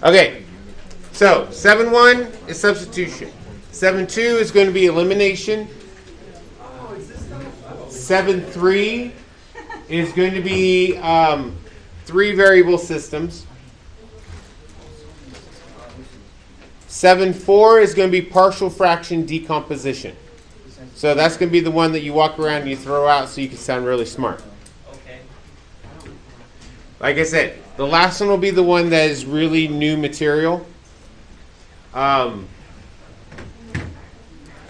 Okay, so 7-1 is substitution. 7-2 is going to be elimination. 7-3 is going to be three variable systems. 7-4 is going to be partial fraction decomposition. So that's going to be the one that you walk around and you throw out so you can sound really smart. Okay. Like I said, the last one will be the one that is really new material.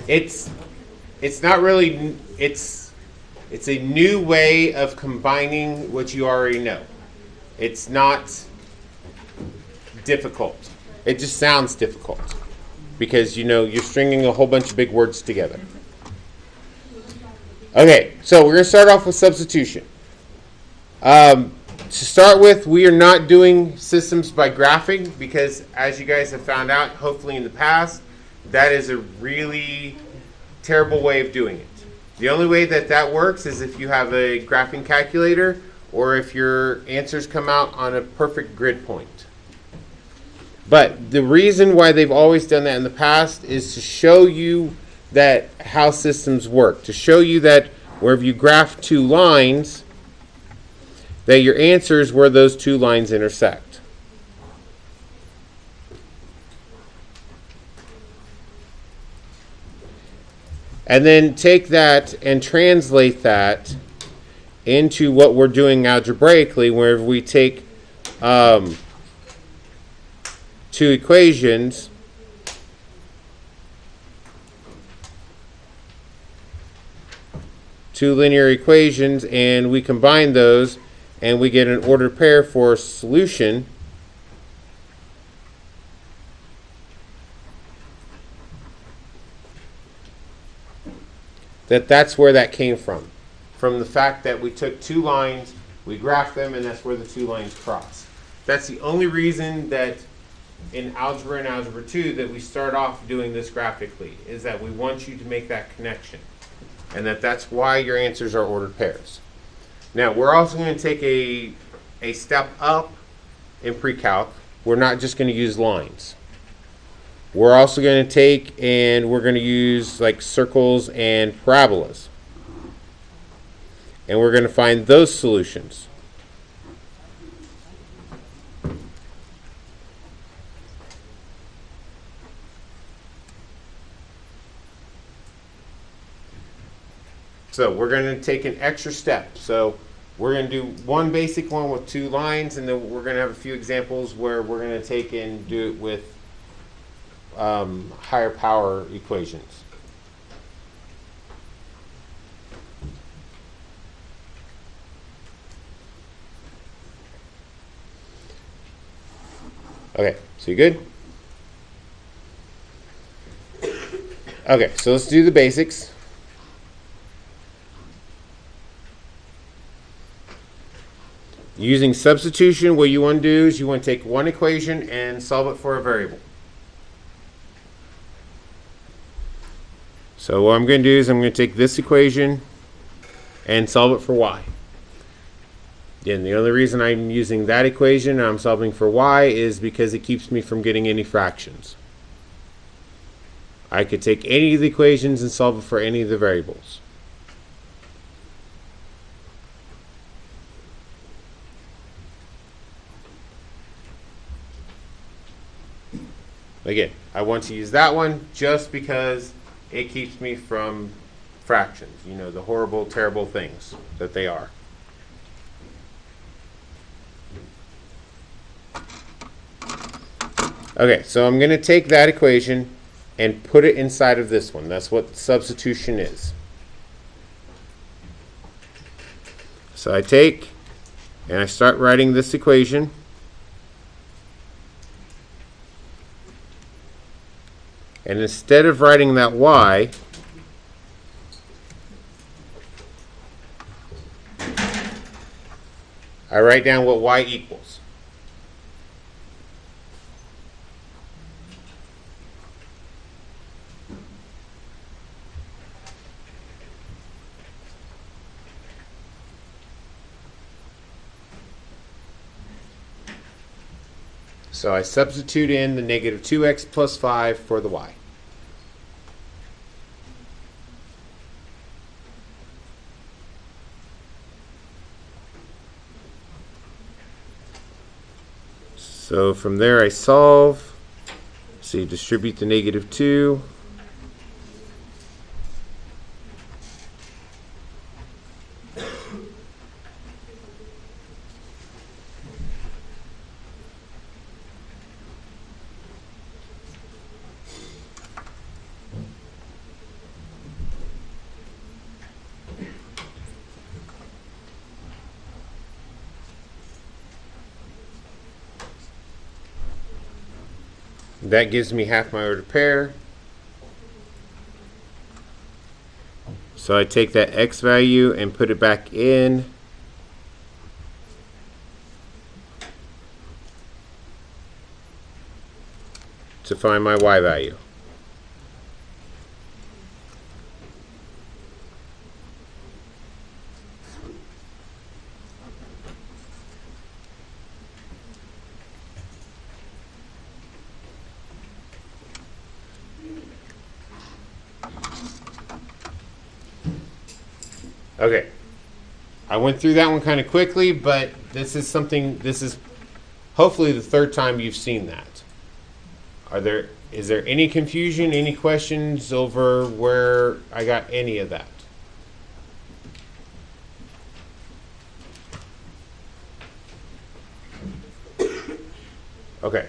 It's not really, it's a new way of combining what you already know. It's not difficult. It just sounds difficult because you're stringing a whole bunch of big words together. Okay, so we're going to start off with substitution. To start with, we are not doing systems by graphing because, as you guys have found out, hopefully in the past, that is a really terrible way of doing it. The only way that works is if you have a graphing calculator or if your answers come out on a perfect grid point. But the reason why they've always done that in the past is to show you that how systems work, to show you that wherever you graph two lines, that your answer is where those two lines intersect. And then take that and translate that into what we're doing algebraically, wherever we take two equations, two linear equations, and we combine those and we get an ordered pair for a solution. That's where that came from the fact that we took two lines, we graphed them, and that's where the two lines cross. That's the only reason that in Algebra and Algebra 2 that we start off doing this graphically, is that we want you to make that connection, and that's why your answers are ordered pairs. Now, we're also going to take a step up in pre-calc. We're not just going to use lines. We're also going to take and we're going to use like circles and parabolas. And we're going to find those solutions. So we're going to take an extra step. So we're going to do one basic one with two lines, and then we're going to have a few examples where we're going to take and do it with higher power equations. Okay, so you good? Okay, so let's do the basics. Using substitution, what you want to do is you want to take one equation and solve it for a variable. So what I'm going to do is I'm going to take this equation and solve it for y. Again, the only reason I'm using that equation and I'm solving for y is because it keeps me from getting any fractions. I could take any of the equations and solve it for any of the variables. Again, I want to use that one just because it keeps me from fractions, the horrible, terrible things that they are. Okay, so I'm going to take that equation and put it inside of this one. That's what substitution is. So I take and I start writing this equation. And instead of writing that y, I write down what y equals. So I substitute in the negative 2x plus 5 for the y. So from there I solve. So you distribute the negative 2. That gives me half my ordered pair. So I take that x value and put it back in. To find my y value. Okay, I went through that one kind of quickly, but this is hopefully the third time you've seen that. Is there any confusion, any questions over where I got any of that? Okay.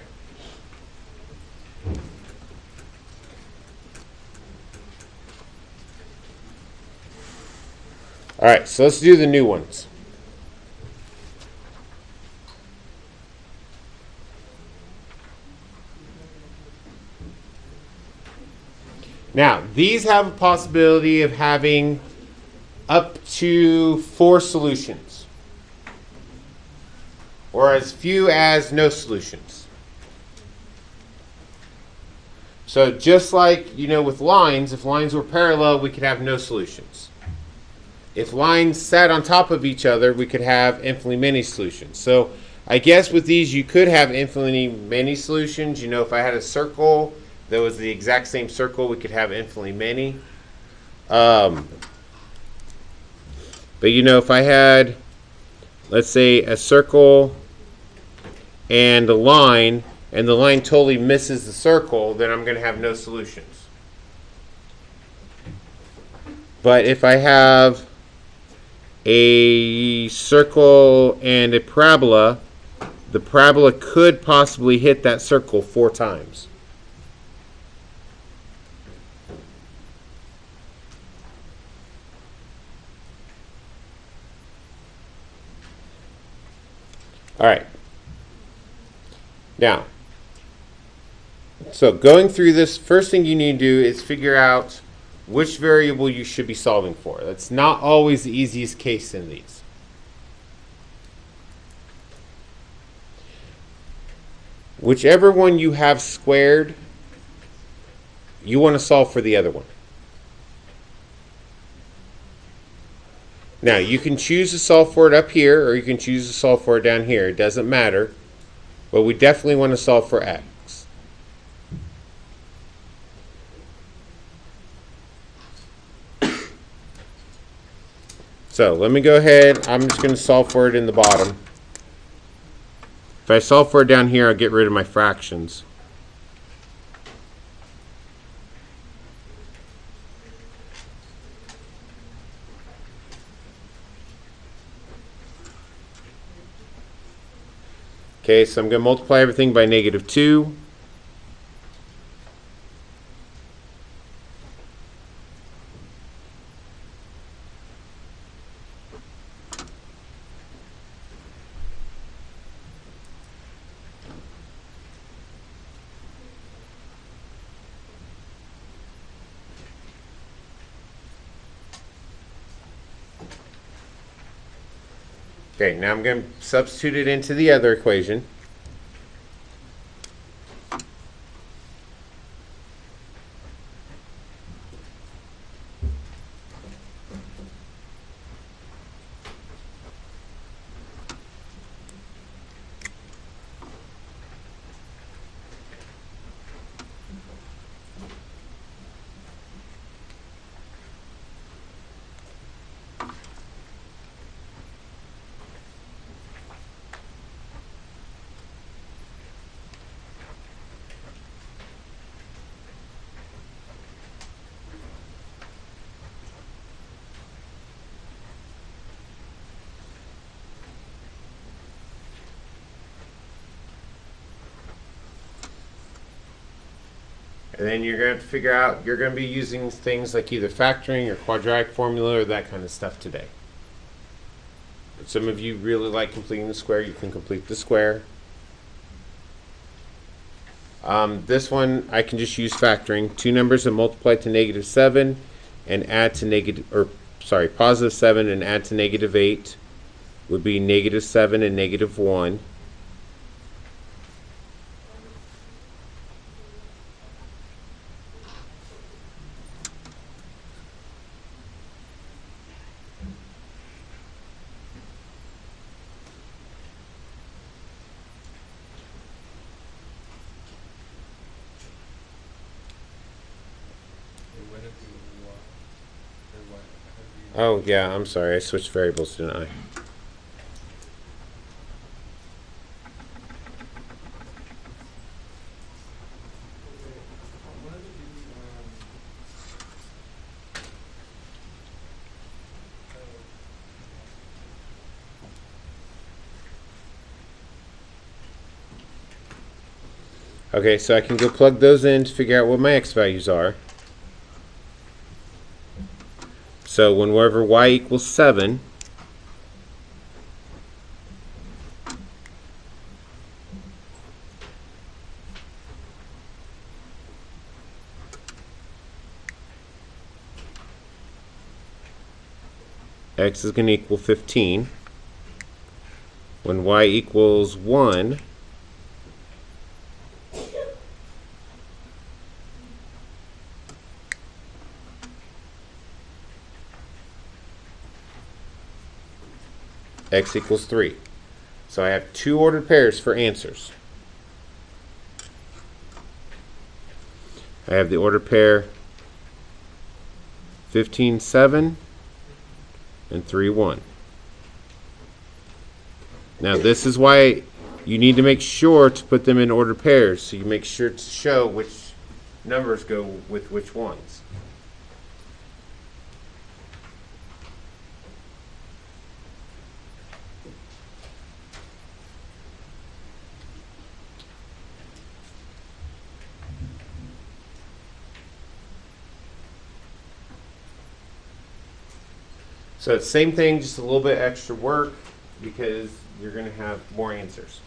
All right, so let's do the new ones. Now, these have a possibility of having up to 4 solutions, or as few as no solutions. So just like, with lines, if lines were parallel, we could have no solutions. If lines sat on top of each other, we could have infinitely many solutions. So I guess with these, you could have infinitely many solutions. If I had a circle that was the exact same circle, we could have infinitely many. But if I had, let's say, a circle and a line, and the line totally misses the circle, then I'm going to have no solutions. But if I have a circle and a parabola, the parabola could possibly hit that circle 4 times. All right. Now, so going through this, first thing you need to do is figure out which variable you should be solving for. That's not always the easiest case in these. Whichever one you have squared, you want to solve for the other one. Now, you can choose to solve for it up here, or you can choose to solve for it down here. It doesn't matter. But we definitely want to solve for x. So let me go ahead. I'm just going to solve for it in the bottom. If I solve for it down here, I'll get rid of my fractions. Okay, so I'm going to multiply everything by negative 2. Okay, now I'm going to substitute it into the other equation. And then you're going to have to figure out, you're going to be using things like either factoring or quadratic formula or that kind of stuff today. If some of you really like completing the square, you can complete the square. This one, I can just use factoring. Two numbers that multiply to -7 and add to positive 7 and add to -8 would be -7 and -1. Oh, yeah, I'm sorry. I switched variables, didn't I? Okay, so I can go plug those in to figure out what my x values are. So whenever y equals 7, x is going to equal 15. When y equals 1, x equals 3. So I have two ordered pairs for answers. I have the ordered pair 15, 7 and 3, 1. Now this is why you need to make sure to put them in ordered pairs, so you make sure to show which numbers go with which ones. So it's the same thing, just a little bit extra work because you're going to have more answers.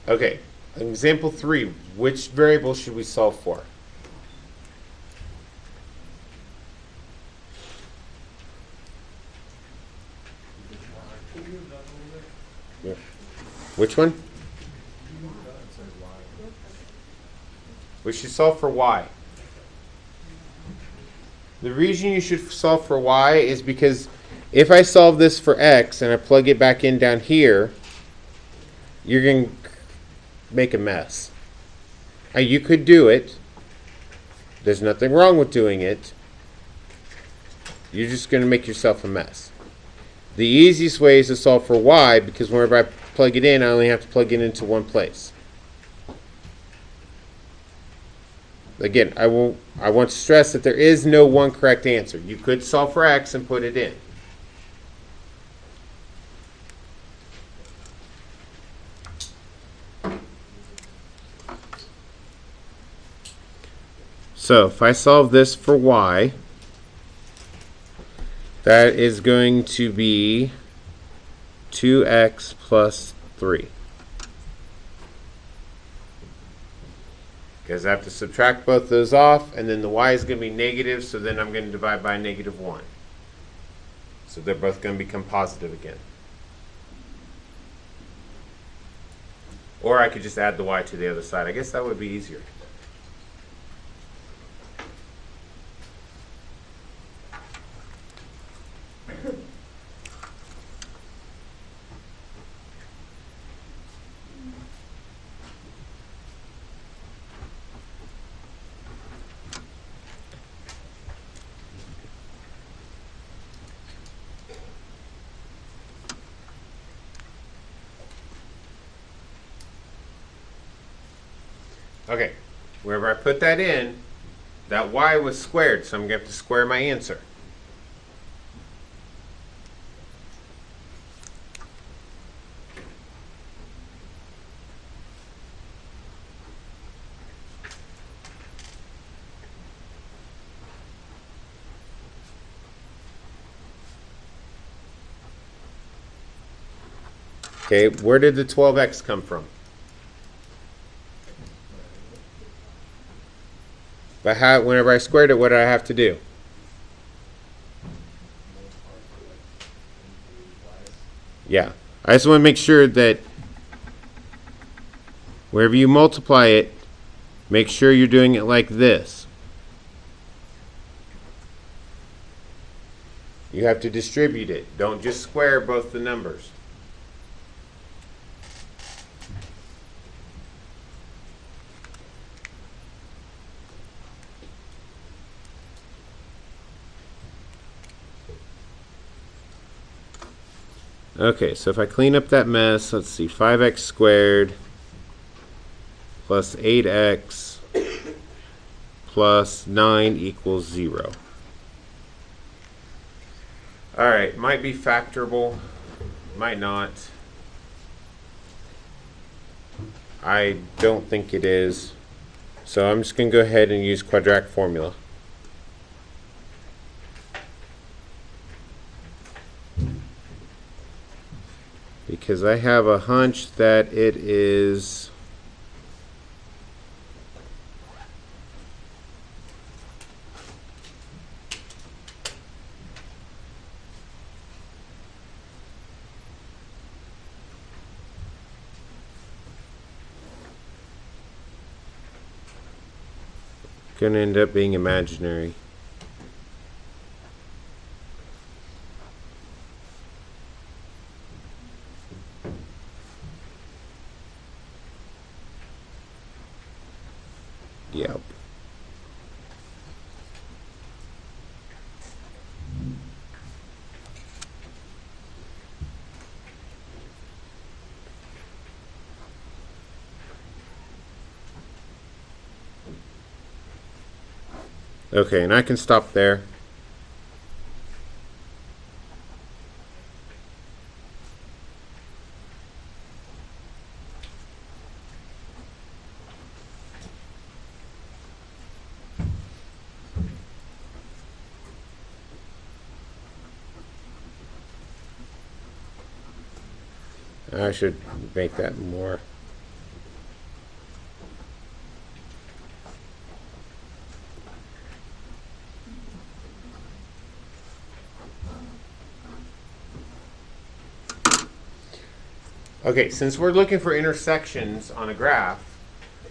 Okay, example 3, which variable should we solve for? Yeah. Which one? We should solve for y. The reason you should solve for y is because if I solve this for x and I plug it back in down here, you're going to make a mess. You could do it. There's nothing wrong with doing it. You're just going to make yourself a mess. The easiest way is to solve for y, because whenever I plug it in, I only have to plug it into one place. Again, I want to stress that there is no one correct answer. You could solve for x and put it in. So if I solve this for y, that is going to be 2x plus 3. Because I have to subtract both those off, and then the y is going to be negative, so then I'm going to divide by -1. So they're both going to become positive again. Or I could just add the y to the other side. I guess that would be easier. Okay, wherever I put that in, that y was squared, so I'm going to have to square my answer. Okay, where did the 12x come from? But how, whenever I squared it, what did I have to do? Yeah. I just want to make sure that wherever you multiply it, make sure you're doing it like this. You have to distribute it. Don't just square both the numbers. Okay, so if I clean up that mess, let's see, 5x squared plus 8x plus 9 equals 0. Alright, might be factorable, might not. I don't think it is. So I'm just going to go ahead and use quadratic formula. Because I have a hunch that it is going to end up being imaginary. Yep. Okay, and I can stop there. I should make that more. Okay, since we're looking for intersections on a graph,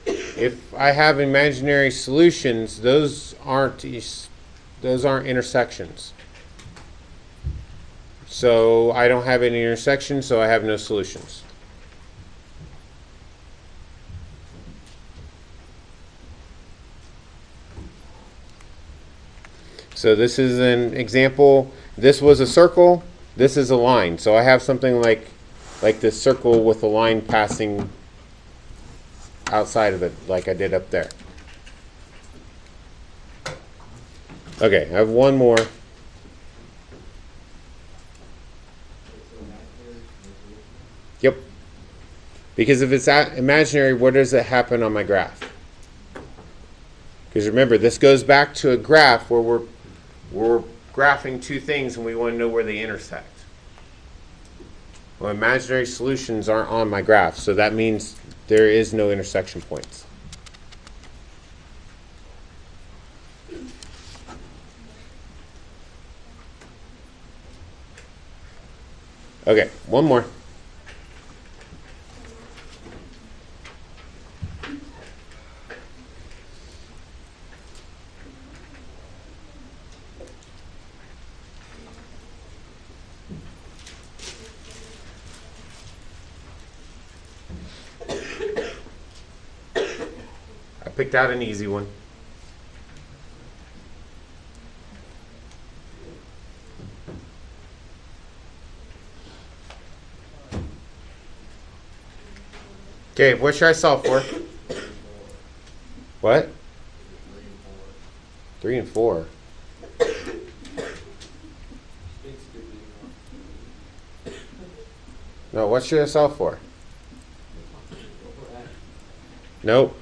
if I have imaginary solutions, those aren't intersections. So I don't have any intersections, so I have no solutions. So this is an example. This was a circle. This is a line. So I have something like this circle with a line passing outside of it, like I did up there. Okay, I have one more. Yep. Because if it's imaginary, what does it happen on my graph? Because remember, this goes back to a graph where we're graphing two things and we want to know where they intersect. Well, imaginary solutions aren't on my graph, so that means there is no intersection points. Okay, one more. I picked out an easy one. Okay, what should I solve for? What? 3 and 4. No, what should I solve for? Nope.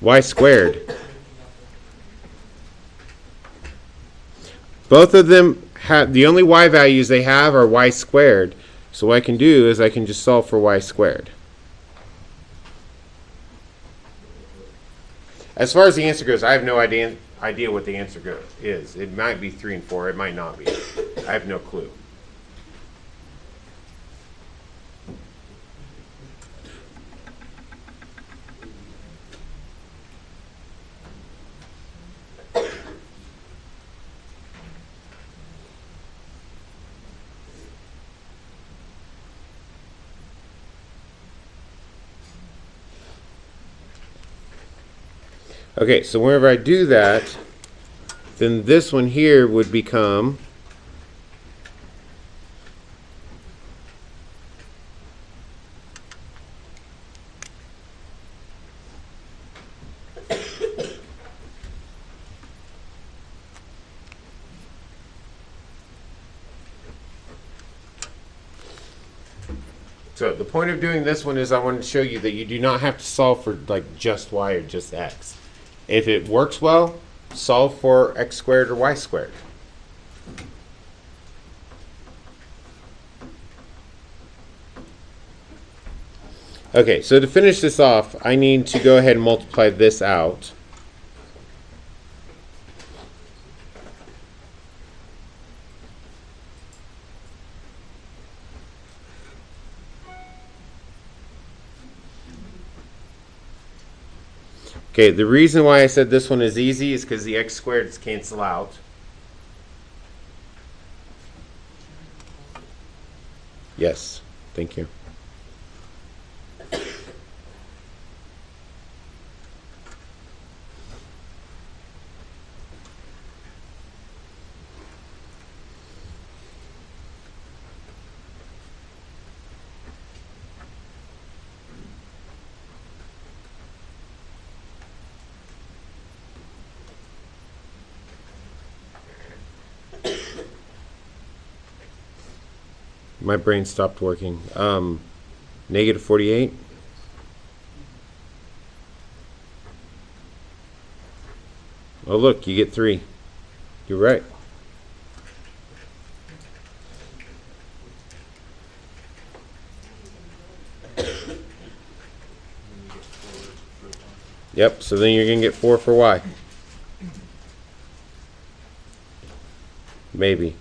Y squared. Both of them have, the only y values they have are y squared. So what I can do is I can just solve for y squared. As far as the answer goes, I have no idea what the answer is. It might be 3 and 4. It might not be. I have no clue. Okay, so whenever I do that, then this one here would become so the point of doing this one is I want to show you that you do not have to solve for like just y or just x. If it works well, solve for x squared or y squared. Okay, so to finish this off, I need to go ahead and multiply this out. Okay, the reason why I said this one is easy is because the x squareds cancel out. Yes, thank you. My brain stopped working. Negative 48. Oh, look, you get 3. You're right. Yep, so then you're going to get 4 for y. Maybe.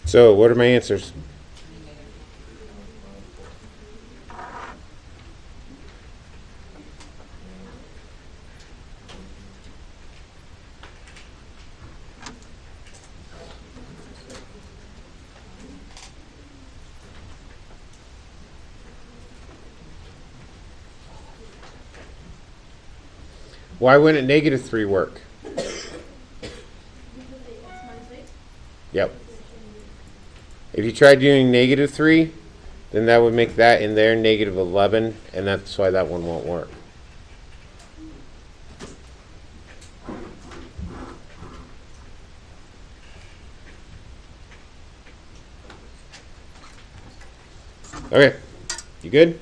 So, what are my answers? Why wouldn't negative 3 work? Yep. If you try doing negative 3, then that would make that in there negative 11, and that's why that one won't work. Okay, you good?